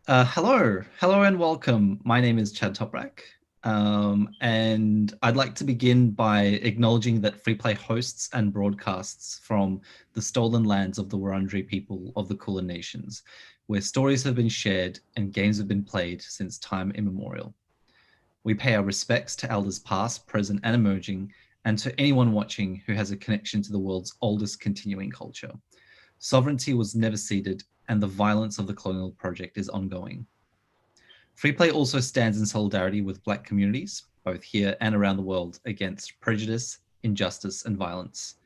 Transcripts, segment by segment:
Hello and welcome. My name is Chad Toprak, and I'd like to begin by acknowledging that Freeplay hosts and broadcasts from the stolen lands of the Wurundjeri people of the Kulin Nations, where stories have been shared and games have been played since time immemorial. We pay our respects to elders past, present, and emerging, and to anyone watching who has a connection to the world's oldest continuing culture. Sovereignty was never ceded, and the violence of the colonial project is ongoing. Freeplay also stands in solidarity with Black communities, both here and around the world, against prejudice, injustice, and violence.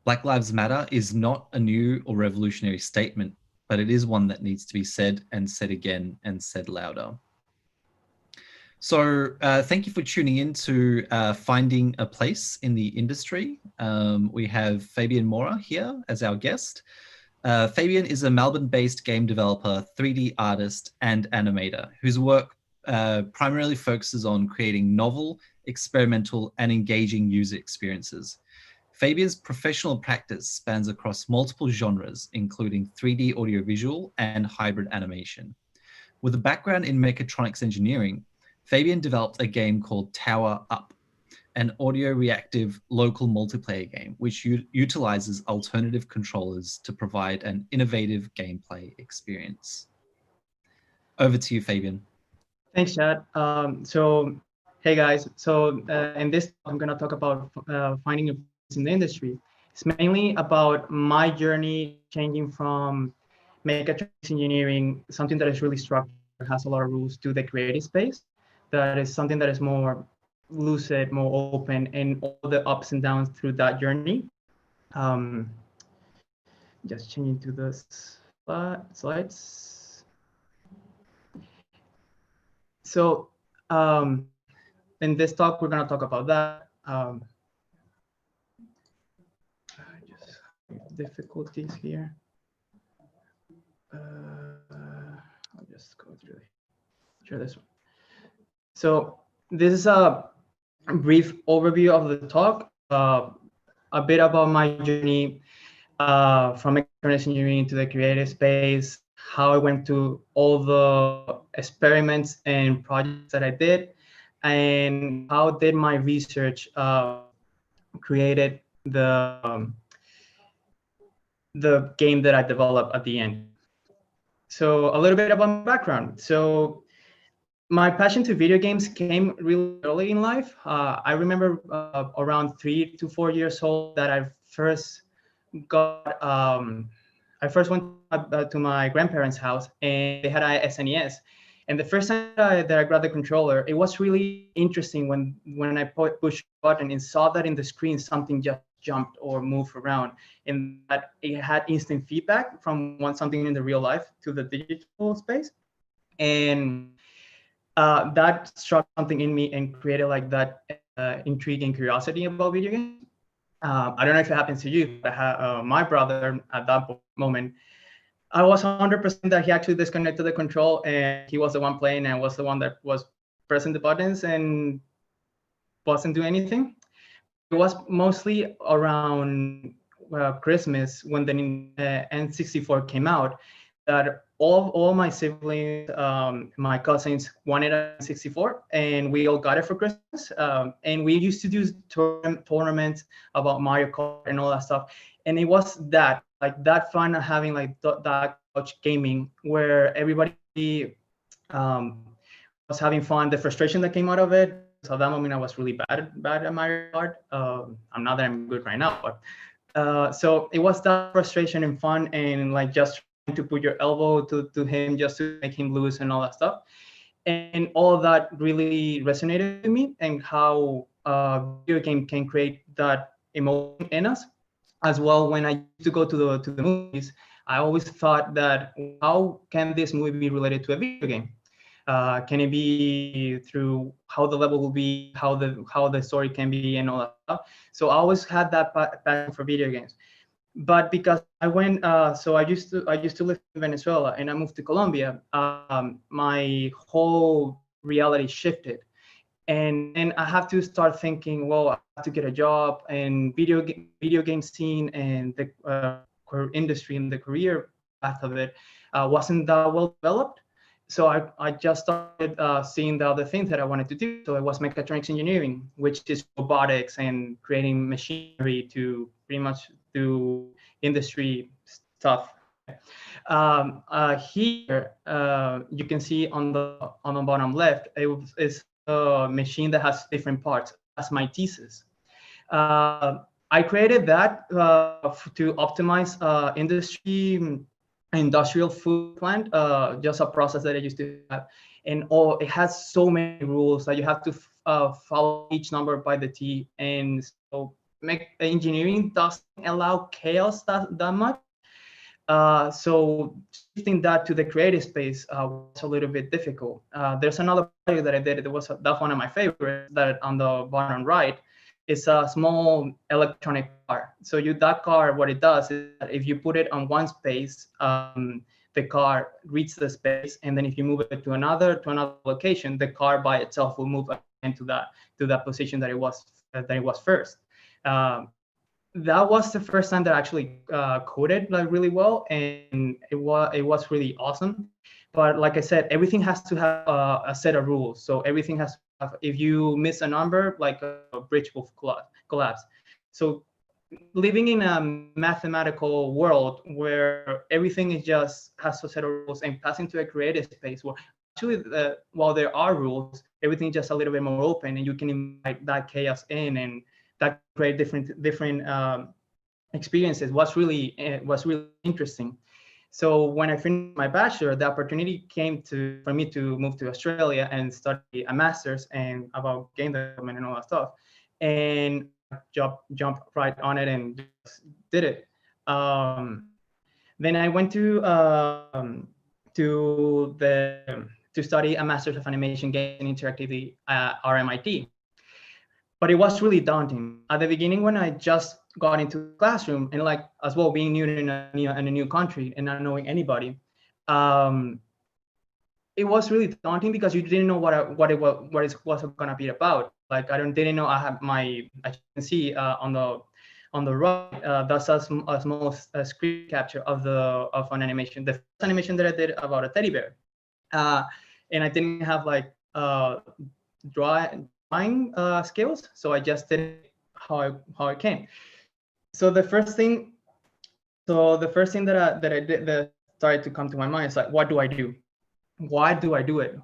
Black Lives Matter is not a new or revolutionary statement, but it is one that needs to be said and said again and said louder. So thank you for tuning in to Finding a Place in the Industry. We have Fabian Mora here as our guest. Fabian is a Melbourne-based game developer, 3D artist, and animator whose work primarily focuses on creating novel, experimental, and engaging user experiences. Fabian's professional practice spans across multiple genres, including 3D audiovisual and hybrid animation. With a background in Mechatronics Engineering, Fabian developed a game called Tower Up, an audio reactive local multiplayer game which utilizes alternative controllers to provide an innovative gameplay experience. Over to you, Fabian. Thanks, Chad. Hey guys. In this, I'm going to talk about finding a place in the industry. It's mainly about my journey changing from mechatronics engineering, something that is really structured, has a lot of rules, to the creative space. That is something that is more lucid, more open, and all the ups and downs through that journey. Just changing to the slides. So in this talk, we're going to talk about that. Just difficulties here. I'll just go through this one. So this is a brief overview of the talk, a bit about my journey from mechatronics engineering to the creative space, how I went to all the experiments and projects that I did, and how did my research created the game that I developed at the end. So a little bit about my background. So my passion to video games came really early in life. I remember around 3 to 4 years old that I first went to my grandparents' house, and they had a SNES. And the first time that I grabbed the controller, it was really interesting when I pushed the button and saw that in the screen something just jumped or moved around, and that it had instant feedback from something in the real life to the digital space. And that struck something in me and created like that intrigue and curiosity about video games. I don't know if it happens to you, but my brother at that moment, I was 100% that he actually disconnected the control, and he was the one playing, and I was the one that was pressing the buttons and wasn't doing anything. It was mostly around Christmas when the N64 came out that all my siblings, my cousins wanted a N64, and we all got it for Christmas. And we used to do tournaments about Mario Kart and all that stuff. And it was that fun of having like that couch gaming where everybody was having fun. The frustration that came out of it. So at that moment, I was really bad at Mario Kart. I'm not that I'm good right now, but so it was that frustration and fun, and like just trying to put your elbow to him just to make him lose and all that stuff. And all of that really resonated with me, and how video game can create that emotion in us. As well, when I used to go to the movies, I always thought that how can this movie be related to a video game? Can it be through how the level will be, how the story can be, and all that stuff? So I always had that passion for video games. But because I went, so I used to live in Venezuela, and I moved to Colombia. My whole reality shifted, and I have to start thinking, well, I have to get a job, and video game scene and the industry and the career path of it wasn't that well developed. so I just started seeing the other things that I wanted to do. So it was Mechatronics Engineering, which is robotics and creating machinery to pretty much do industry stuff. Here, you can see on the bottom left, is a machine that has different parts. That's my thesis. I created that to optimize industrial food plant, just a process that I used to have. And it has so many rules that you have to follow each number by the T. And so engineering doesn't allow chaos that much. So shifting that to the creative space was a little bit difficult. There's another project that I did. That's one of my favorites. That on the bottom right, it's a small electronic car. So that car, what it does is that if you put it on one space, the car reaches the space, and then if you move it to another location, the car by itself will move into that position that it was first. That was the first time that I actually coded like really well, and it was really awesome. But like I said, everything has to have a set of rules. So everything has to have, if you miss a number, like a bridge will collapse. So living in a mathematical world where everything is just has a set of rules, and passing to a creative space where actually while there are rules, everything is just a little bit more open, and you can invite that chaos in, and that create different experiences was really interesting. So when I finished my bachelor, the opportunity came for me to move to Australia and study a master's and about game development and all that stuff. And jumped right on it and just did it. Then I went to study a master's of animation, games, and interactivity at RMIT. But it was really daunting at the beginning when I just got into the classroom, and like as well being new in a new country and not knowing anybody. Um, it was really daunting because you didn't know what it was going to be about. Like didn't know. I have as you can see on the right, that's a small screen capture of an animation. The first animation that I did about a teddy bear, and I didn't have like drawing skills, so I just did it how it came. So the first thing that I did that started to come to my mind is like, what do I do? Why do I do it?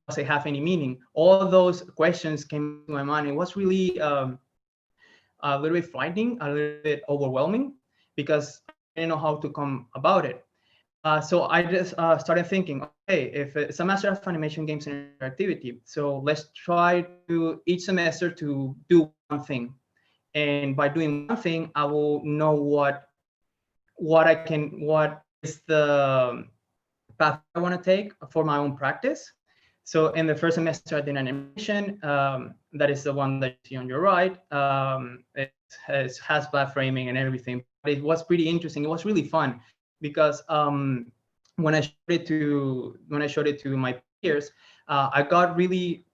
Does it have any meaning? All of those questions came to my mind. It was really a little bit frightening, a little bit overwhelming, because I didn't know how to come about it. So I just started thinking, okay, if it's a master of animation, games, and interactivity, so let's try to each semester to do one thing, and by doing one thing, I will know what is the path I want to take for my own practice. So in the first semester, I did animation. That is the one that you see on your right. It has flat framing and everything. But it was pretty interesting. It was really fun because when I showed it to my peers, I got really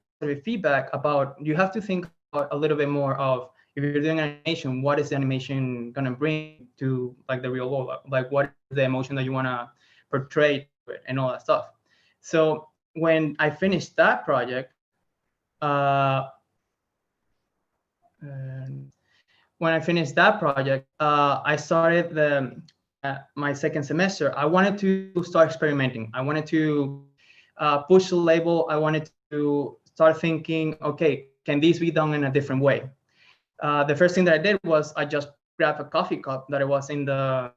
feedback about, you have to think about a little bit more of, if you're doing animation, what is the animation gonna bring to like the real world? Like what is the emotion that you wanna portray and all that stuff. So when I finished that project, I started my second semester. I wanted to start experimenting. I wanted to push the label. I wanted to start thinking, okay, can this be done in a different way? The first thing that I did was I just grabbed a coffee cup that I was in the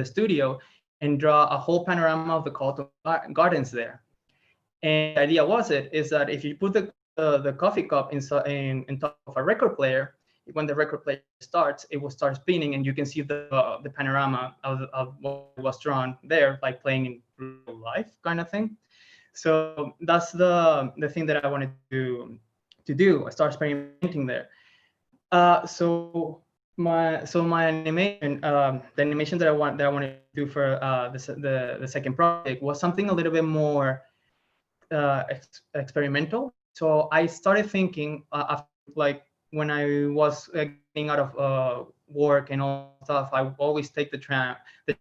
studio and draw a whole panorama of the Colton Gardens there. And the idea is that if you put the coffee cup in top of a record player, when the record player starts, it will start spinning, and you can see the panorama of what was drawn there, like playing in real life kind of thing. So that's the thing that I wanted to do. I started experimenting there. So my animation, the animation that I wanted to do for the second project was something a little bit more experimental. So I started thinking after, like when I was getting out of work and all stuff, I would always take the train,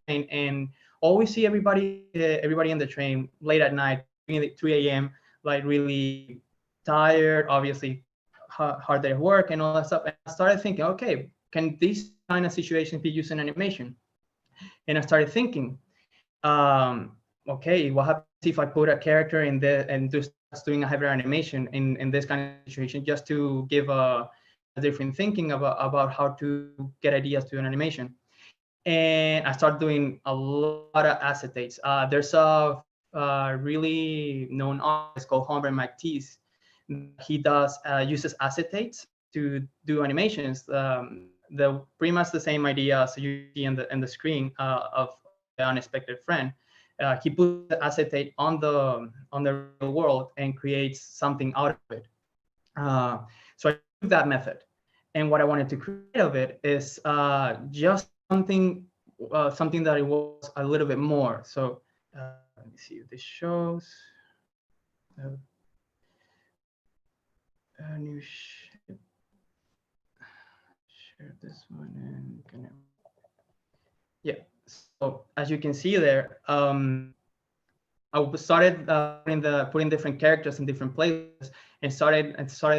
and always see everybody in the train late at night, 3 a.m., like really tired, obviously hard day of work and all that stuff. And I started thinking, okay, can these kind of situations be used in animation? And I started thinking, okay, what happens if I put a character in the and just doing a hyper animation in this kind of situation, just to give a different thinking about how to get ideas to an animation. And I started doing a lot of acetates. There's a really known artist called Humber McTeese. He does uses acetates to do animations. The pretty much the same idea as you see in the screen of the unexpected friend. He puts the acetate on the real world and creates something out of it. So I took that method, and what I wanted to create of it is just something that it was a little bit more. So let me see if this shows. New share this one and kind of, yeah. So as you can see there, I started putting different characters in different places and started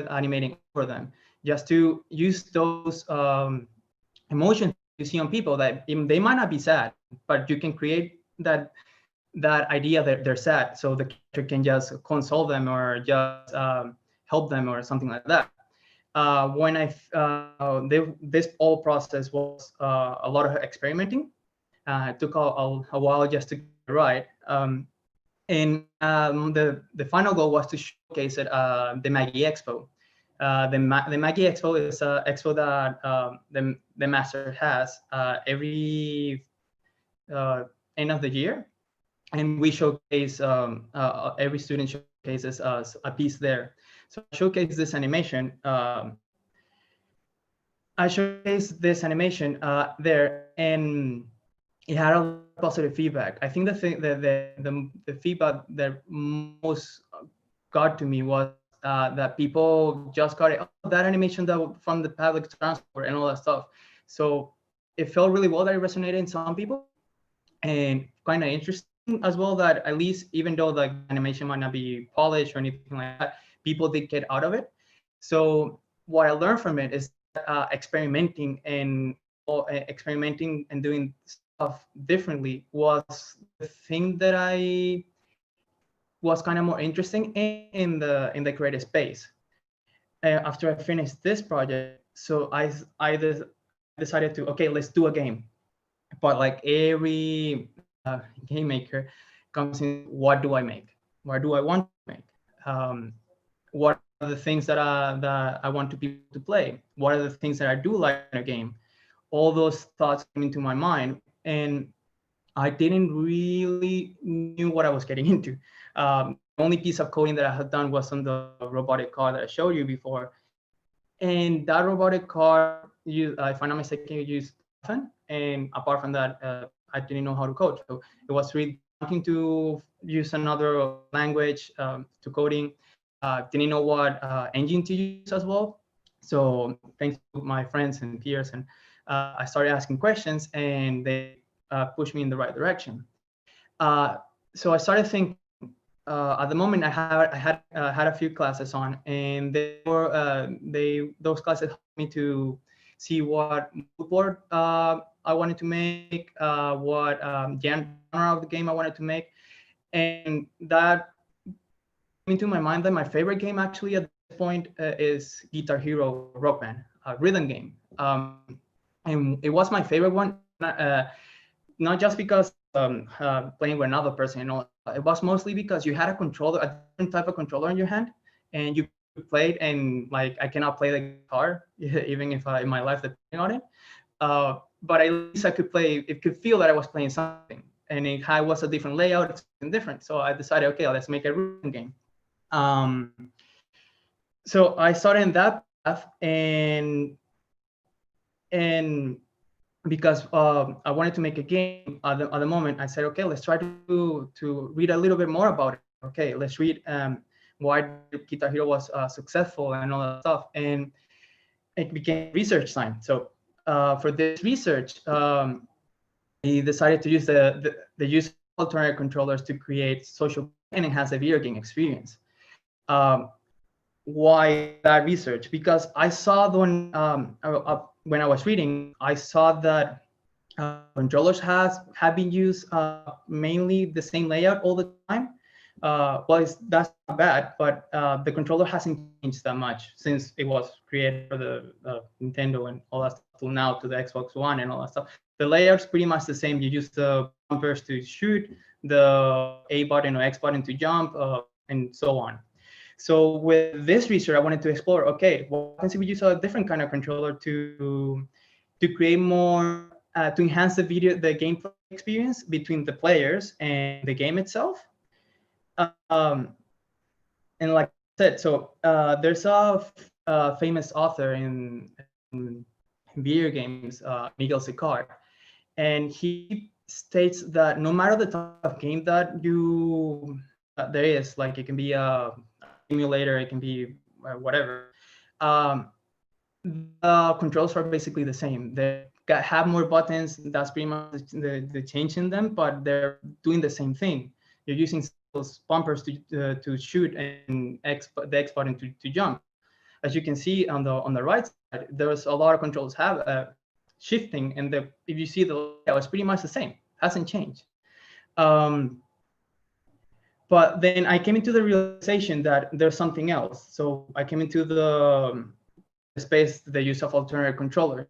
animating over them, just to use those emotions you see on people that they might not be sad, but you can create that idea that they're sad, so the character can just console them or just help them or something like that. When this whole process was a lot of experimenting. It took a while just to get it right. And the final goal was to showcase it the Maggie Expo. The Maggie Expo is an expo that the master has every end of the year, and we showcase every student showcases us a piece there. So I showcase this animation. I showcased this animation there, and it had a lot of positive feedback. I think the feedback that most got to me was that people just got it, oh, that animation that from the public transport and all that stuff. So it felt really well that it resonated in some people, and kind of interesting as well that at least, even though the animation might not be polished or anything like that, people did get out of it. So what I learned from it is experimenting and doing stuff differently was the thing that I was kind of more interesting in the creative space. After I finished this project, so I decided to, okay, let's do a game. But like every game maker comes in, what do I make? What do I want to make? What are the things that I want to people to play? What are the things that I do like in a game? All those thoughts came into my mind, and I didn't really knew what I was getting into. The only piece of coding that I had done was on the robotic car that I showed you before. And that robotic car, if I'm not mistaken, used Python. And apart from that, I didn't know how to code. So it was really wanting to use another language to coding. Didn't know what engine to use as well. So thanks to my friends and peers, and I started asking questions, and they pushed me in the right direction. So I started thinking. At the moment, I had a few classes on, and those classes helped me to see what mood board I wanted to make, what genre of the game I wanted to make, and that came into my mind that my favorite game actually at this point is Guitar Hero Rock Band, a rhythm game, and it was my favorite one. Not just because playing with another person, it was mostly because you had a different type of controller in your hand, and you played, and like I cannot play the guitar even if in my life depending on it. But at least I could play. It could feel that I was playing something, and it was a different layout, it's different. So I decided, okay, let's make a rhythm game. So I started in that path, and because I wanted to make a game at the moment, I said, okay, let's try to read a little bit more about it. Okay, let's read why Guitar Hero was successful and all that stuff. And it became research time. So for this research, decided to use the use of alternative controllers to create social and enhance the video game experience. Why that research? Because I saw when I was reading, I saw that controllers have been used mainly the same layout all the time. That's not bad, but the controller hasn't changed that much since it was created for the Nintendo and all that stuff till now to the Xbox One and all that stuff. The layout's pretty much the same. You use the bumpers to shoot, the A button or X button to jump, and so on. So with this research, I wanted to explore, okay, what happens if we use a different kind of controller to create more, to enhance the gameplay experience between the players and the game itself. And like I said, so there's a famous author in video games, Miguel Sicard, and he states that no matter the type of game that there is, like it can be a emulator, it can be whatever, the controls are basically the same. They have more buttons. That's pretty much the change in them, but they're doing the same thing. You're using those bumpers to shoot and the X button to jump. As you can see on the right side, there's a lot of controls have shifting, and if you see the layout, it's pretty much the same. Hasn't changed. But then I came into the realization that there's something else. So I came into the space, the use of alternative controller.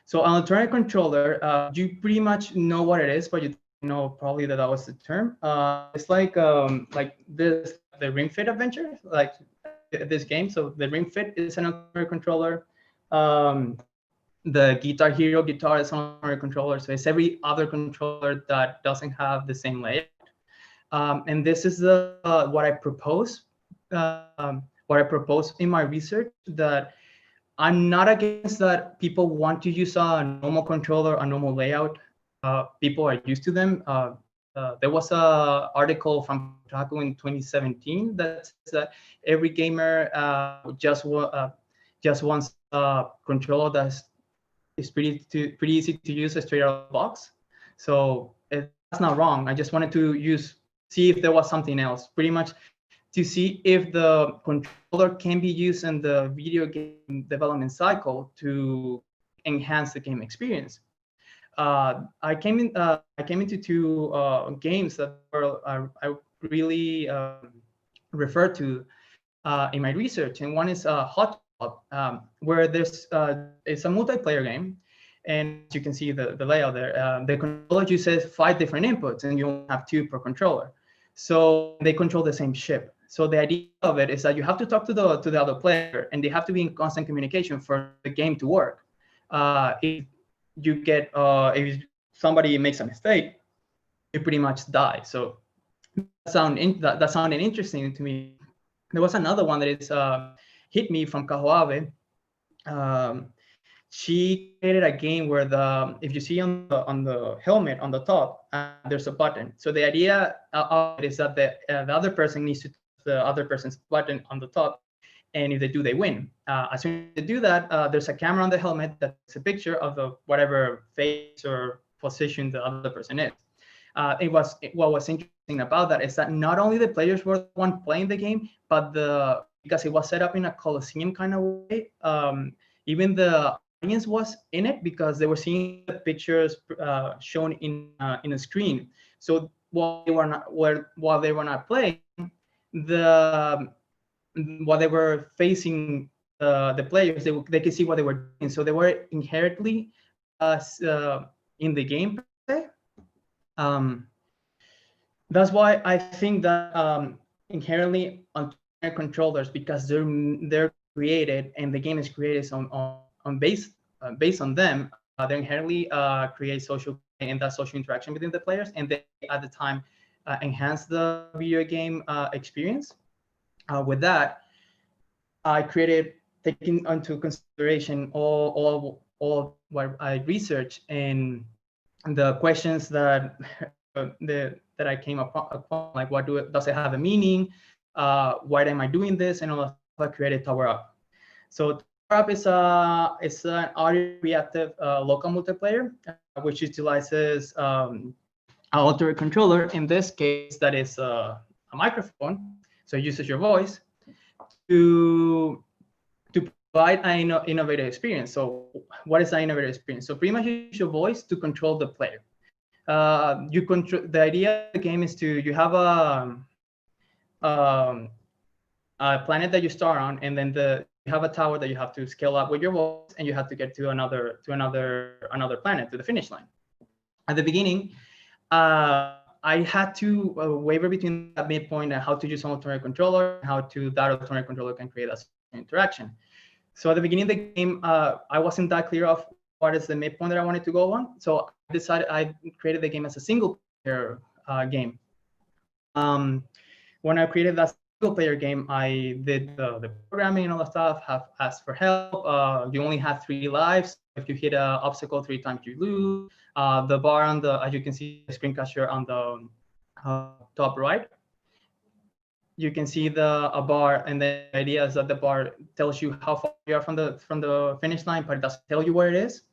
So an alternative controller, you pretty much know what it is, but you know probably that was the term. It's like this, the Ring Fit Adventure, like this game. So the Ring Fit is an alternative controller. The Guitar Hero guitar is an alternative controller. So it's every other controller that doesn't have the same layout. And this is what I propose. What I propose in my research, that I'm not against that people want to use a normal controller, a normal layout. People are used to them. There was an article from Kotaku in 2017 that says that every gamer just wants a controller is pretty easy to use straight out of the box. So that's not wrong. I just wanted to see if there was something else, pretty much to see if the controller can be used in the video game development cycle to enhance the game experience. I came into two games that I really referred to in my research, and one is Hot Tub, where it's a multiplayer game, and as you can see the layout there, the controller uses 5 different inputs, and you only have 2 per controller. So they control the same ship. So the idea of it is that you have to talk to the other player, and they have to be in constant communication for the game to work. If somebody makes a mistake, you pretty much die. So that sounded interesting to me. There was another one that is Hit Me from Kahoabe. She created a game where if you see on the helmet on the top, there's a button. So the idea of it is that the other person needs to touch the other person's button on the top, and if they do, they win. As soon as they do that, there's a camera on the helmet that's a picture of the whatever face or position the other person is. What was interesting about that is that not only the players were the one playing the game, but because it was set up in a coliseum kind of way, even the audience was in it because they were seeing the pictures shown in a screen. So while they were not playing, while they were facing the players, they could see what they were doing. So they were inherently in the game per se. That's why I think that inherently on controllers, because they're created and the game is created based on them, they inherently create social and that social interaction between the players, and they at the time enhance the video game experience. With that, I created, taking into consideration all what I researched and the questions that that I came upon, like does it have a meaning? Why am I doing this? And all that. I created Tower Up. So Tower Up is an audio reactive local multiplayer which utilizes an alternate controller. In this case, that is a microphone. So it uses your voice to provide an innovative experience. So what is an innovative experience? So pretty much you use your voice to control the player. You control, the idea of the game is you have a planet that you start on, and then you have a tower that you have to scale up with your voice, and you have to get to another planet, to the finish line. At the beginning, I had to waver between that midpoint and how to use an alternate controller, and how that alternate controller can create a interaction. So at the beginning of the game, I wasn't that clear of what is the midpoint that I wanted to go on. So I created the game as a single player game. When I created that single player game, I did the programming and all that stuff, have asked for help. You only have 3 lives. If you hit an obstacle 3 times, you lose. The bar on as you can see, the screen capture on the top right, you can see a bar, and the idea is that the bar tells you how far you are from the finish line, but it doesn't tell you where it is.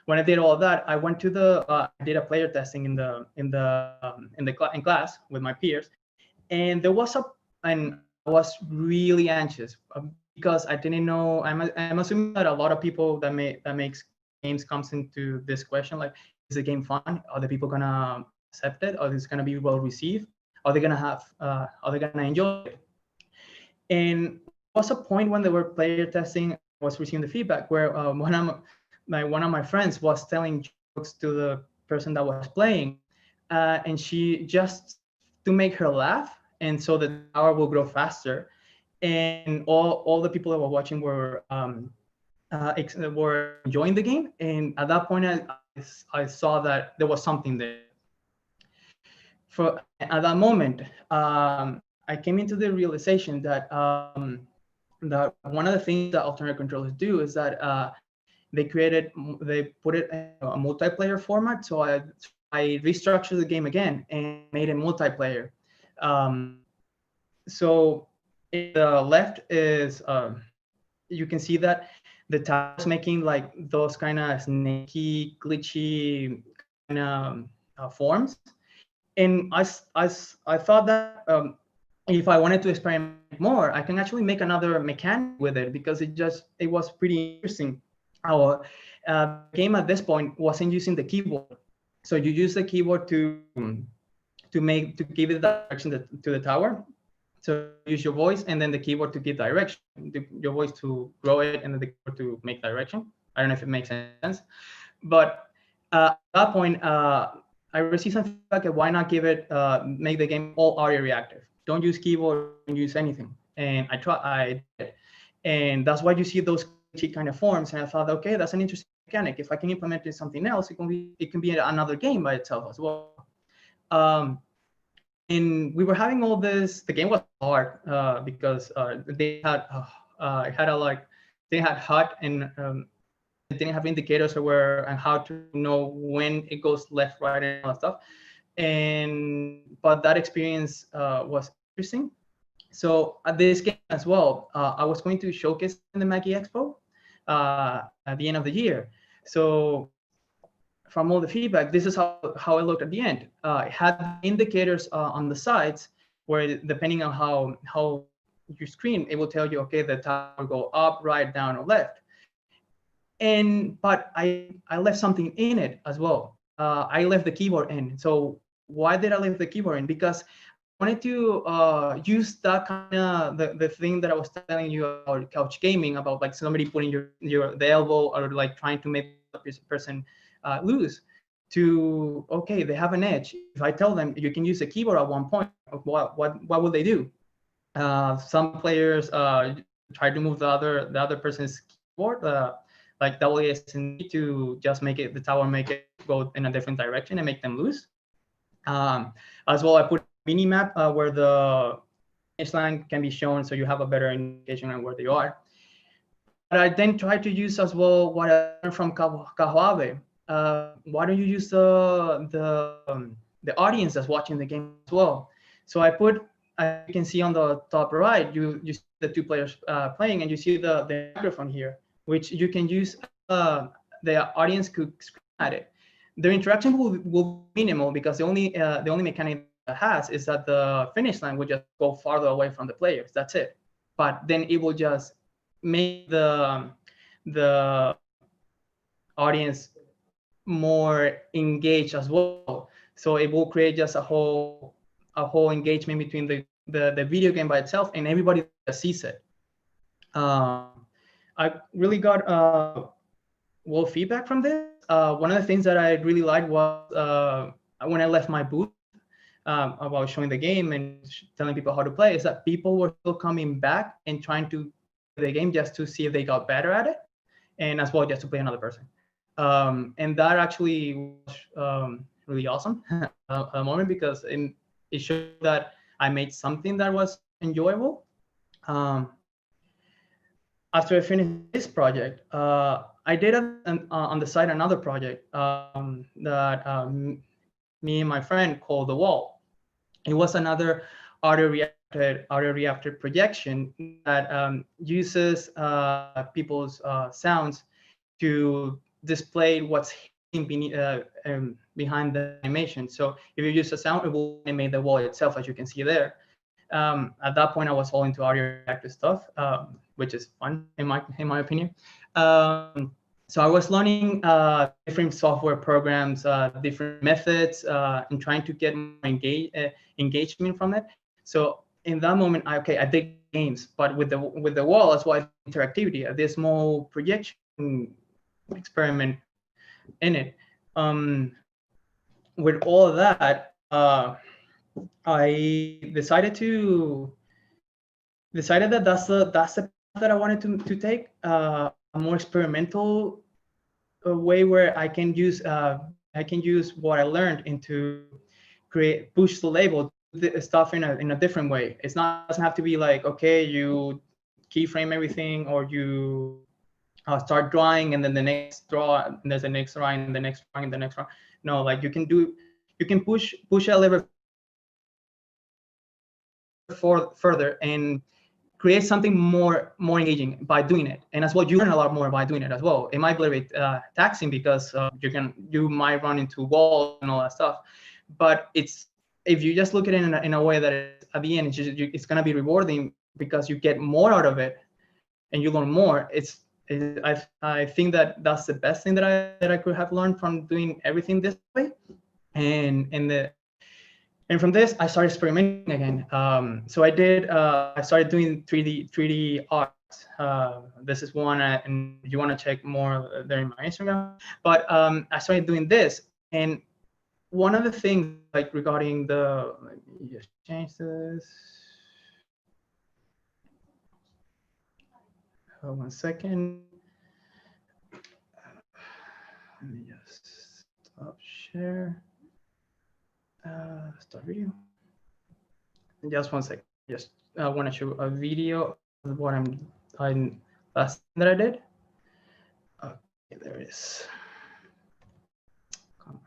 When I did all that, I went to I did a player testing in class with my peers, and there was and I was really anxious because I didn't know. I'm assuming that a lot of people that makes games comes into this question, like, is the game fun? Are the people gonna accept it? Or is it gonna be well received? Are they gonna enjoy it? And there was a point when they were player testing, I was receiving the feedback where one of my friends was telling jokes to the person that was playing, and she, just to make her laugh, and so the tower will grow faster. And all the people that were watching were enjoying the game. And at that point, I saw that there was something there. At that moment, I came into the realization that one of the things that alternate controllers do is that they put it in a multiplayer format. So I restructured the game again and made it multiplayer. So in the left is you can see that the tower is making like those kind of snaky, glitchy kind of forms. And I thought that if I wanted to experiment more, I can actually make another mechanic with it, because it was pretty interesting. Our game at this point wasn't using the keyboard, so you use the keyboard to give it direction to the tower. So you use your voice and then the keyboard to give direction, your voice to grow it, and then the keyboard to make direction. I don't know if it makes sense, but at that point, I received some feedback that why not make the game all ARIA reactive. Don't use keyboard, don't use anything. And I did. And that's why you see those kind of forms. And I thought, okay, that's an interesting mechanic. If I can implement it in something else, it can be another game by itself as well. And we were having all this. The game was hard because they had HUD, and they didn't have indicators and how to know when it goes left, right, and all that stuff. But that experience was interesting. So at this game as well, I was going to showcase in the Mackie Expo at the end of the year. So from all the feedback, this is how it looked at the end. It had indicators on the sides where, depending on how you screen, it will tell you, okay, the tower will go up, right, down, or left. But I left something in it as well. I left the keyboard in. So why did I leave the keyboard in? Because I wanted to use that kind of the thing that I was telling you about couch gaming, about like somebody putting the elbow, or like trying to make the person lose. To, okay, they have an edge. If I tell them you can use the keyboard at one point, what will they do? Some players try to move the other person's keyboard, like WASD, to just make the tower go in a different direction and make them lose. As well, I put a mini map where the finish line can be shown, so you have a better indication on where they are. But I then tried to use as well what I learned from Kahoabe. Why don't you use the audience that's watching the game as well? So I put, you can see on the top right, you see the 2 players playing, and you see the microphone here, which you can use. The audience could at it. Their interaction will be minimal because the only mechanic it has is that the finish line will just go farther away from the players. That's it. But then it will just make the audience more engaged as well. So it will create just a whole engagement between the video game by itself and everybody that sees it. I really got well feedback from this. One of the things that I really liked was when I left my booth about showing the game and telling people how to play, is that people were still coming back and trying to play the game just to see if they got better at it, and as well just to play another person. And that actually was really awesome at the moment, because it showed that I made something that was enjoyable. After I finished this project, I did on the side another project that me and my friend called The Wall. It was another audio reactor projection that uses people's sounds to display what's behind the animation. So if you use a sound, it will animate the wall itself, as you can see there. At that point, I was all into audio reactor stuff, which is fun in my opinion. So I was learning different software programs, different methods, and trying to get more engagement from it. So in that moment, I did games, but with the wall as well, interactivity, this small projection experiment in it. With all of that, I decided that that's the path that I wanted to take, a more experimental way where I can use what I learned into push the label stuff in a different way. It doesn't have to be like, okay, you keyframe everything, or you start drawing and then the next draw, and there's the next drawing, and the next drawing, and the next drawing. No, like you can push a lever further and create something more engaging by doing it. And as well, you learn a lot more by doing it as well. It might be a bit taxing because you might run into walls and all that stuff, but if you just look at it in a way that at the end it's going to be rewarding because you get more out of it and you learn more. I think that's the best thing that I could have learned from doing everything this way. And from this, I started experimenting again. So I started doing 3D art. This is one, and if you want to check more, there in my Instagram. But I started doing this, and one of the things, like regarding let me just change this. 1 second. Let me just stop share. Start video. Just 1 second. Just want to show a video of what last thing that I did. Okay, there it is. Come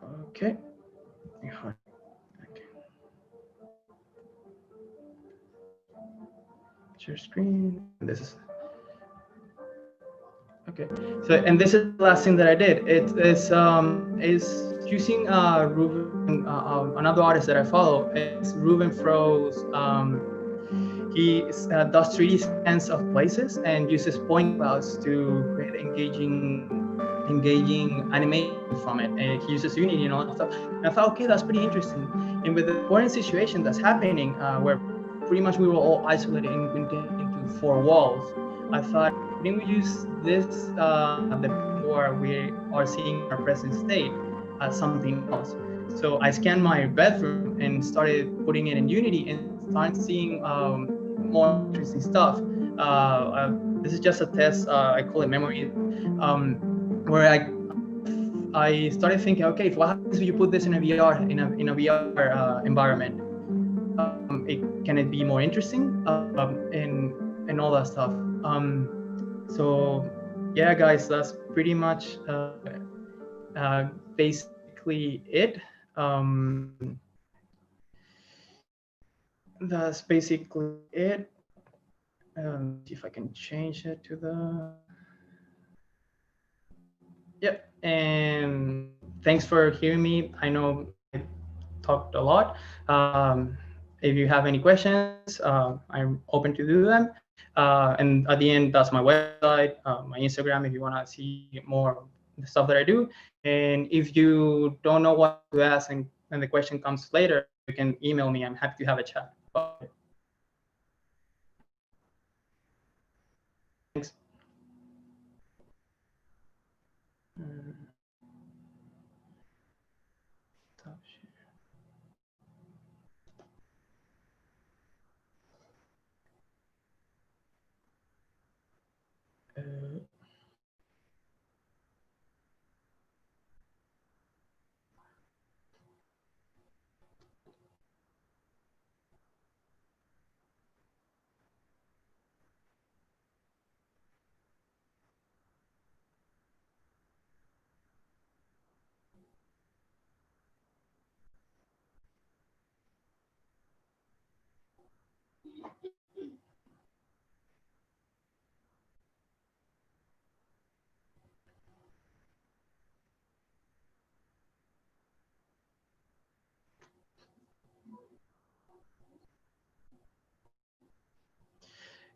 on. Okay. Share screen. This is okay. So, and this is the last thing that I did. It is using Ruben, another artist that I follow. It's Ruben Fro's. He does 3D scans of places and uses point clouds to create engaging animation from it. And he uses Unity and all that stuff. And I thought, okay, that's pretty interesting. And with the current situation that's happening, where pretty much we were all isolated into 4 walls, I thought, didn't we use this, where we are seeing our present state, as something else? So I scanned my bedroom and started putting it in Unity and started seeing more interesting stuff. This is just a test. I call it memory, where I started thinking, okay, what happens if you put this in a VR environment? Can it be more interesting, and all that stuff. So yeah, guys, that's pretty much basically it. That's basically it. See if I can change it to the Yep. And thanks for hearing me. I know I talked a lot. If you have any questions, I'm open to do them. And at the end, that's my website, my Instagram, if you want to see more the stuff that I do. And if you don't know what to ask and the question comes later, you can email me. I'm happy to have a chat. Thanks. Stop share.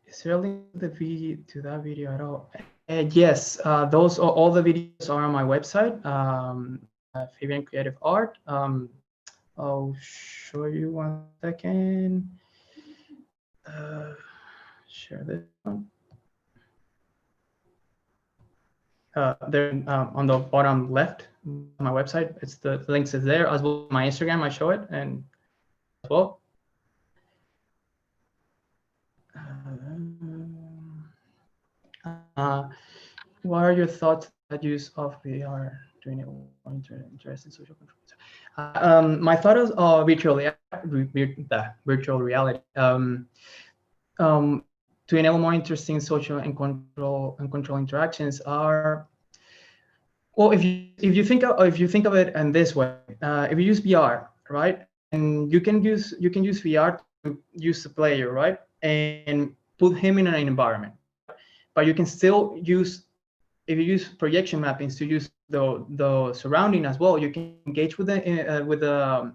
Is there a link to the video to that video at all? Yes, those all the videos are on my website, Fabian Creative Art. I'll show you 1 second. Share this one. There on the bottom left, my website. It's the links is there as well. My Instagram, I show it, and as well. What are your thoughts on the use of VR doing it interesting social control? My thought is virtual reality. To enable more interesting social and control interactions are, well, if you think of it in this way, if you use VR, right, and you can use VR to use the player, right, and put him in an environment, but you can still use, if you use projection mappings to use the surrounding as well, you can engage with the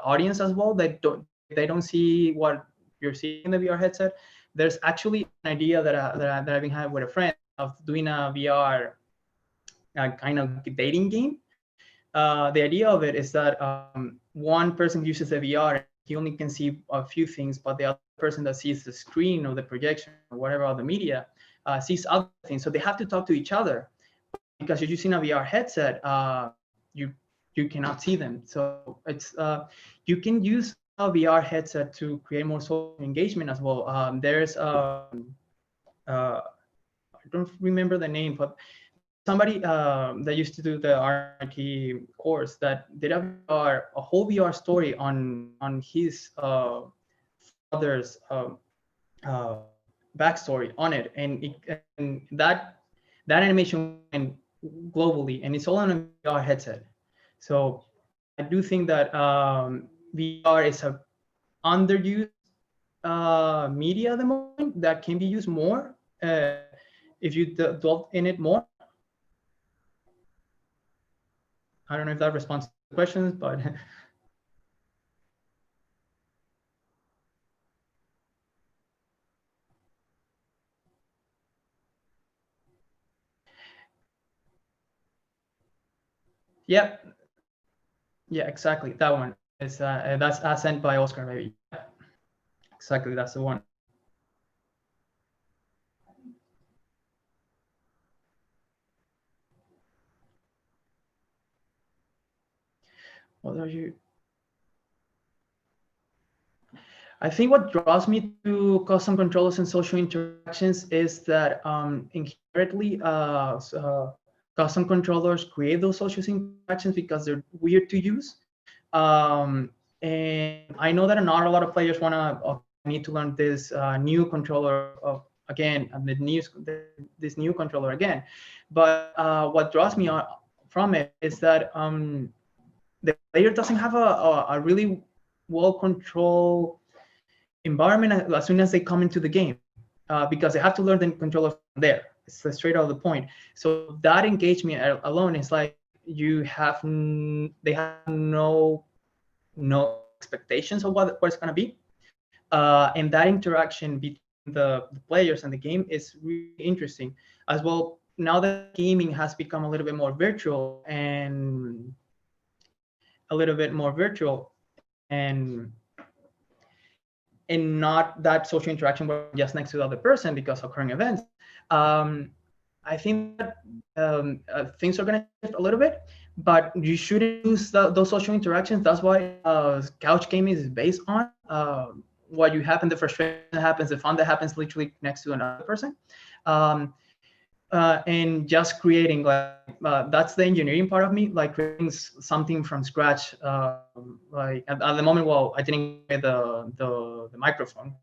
audience as well. They don't see what you're seeing in the VR headset. There's actually an idea that I've been having with a friend of doing a VR kind of dating game. The idea of it is that one person uses the VR and he only can see a few things, but the other person that sees the screen or the projection or whatever other media sees other things. So they have to talk to each other because you're using a VR headset. You cannot see them. So it's you can use a VR headset to create more social engagement as well. There's I don't remember the name, but somebody that used to do the RT course that did a whole VR story on his father's uh, backstory on it, and that animation went globally, and it's all on a VR headset. So I do think that VR is a underused media at the moment that can be used more if you delve in it more. I don't know if that responds to the questions, but yep, yeah, exactly, that one is that's sent by Oscar, maybe. Exactly, that's the one. What are you? I think what draws me to custom controllers and social interactions is that inherently custom controllers create those social interactions because they're weird to use. And I know that not a lot of players want to need to learn this new controller again, and this new controller again. But what draws me from it is that the player doesn't have a really well-controlled environment as soon as they come into the game, because they have to learn the controller from there. It's straight out of the point. So that engagement alone is like they have no expectations of what it's going to be, and that interaction between the players and the game is really interesting as well. Now that gaming has become a little bit more virtual and and not that social interaction where you're just next to the other person because of current events. um, I think that things are going to shift a little bit, but you shouldn't use those social interactions. That's why couch gaming is based on what you happen, the frustration that happens, the fun that happens literally next to another person. Um, and just creating that's the engineering part of me, like creating something from scratch. Like at the moment, well, I didn't get the microphone,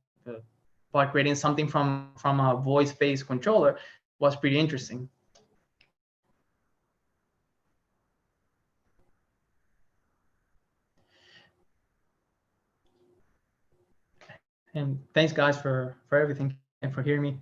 but creating something from a voice-based controller was pretty interesting. And thanks guys for everything and for hearing me.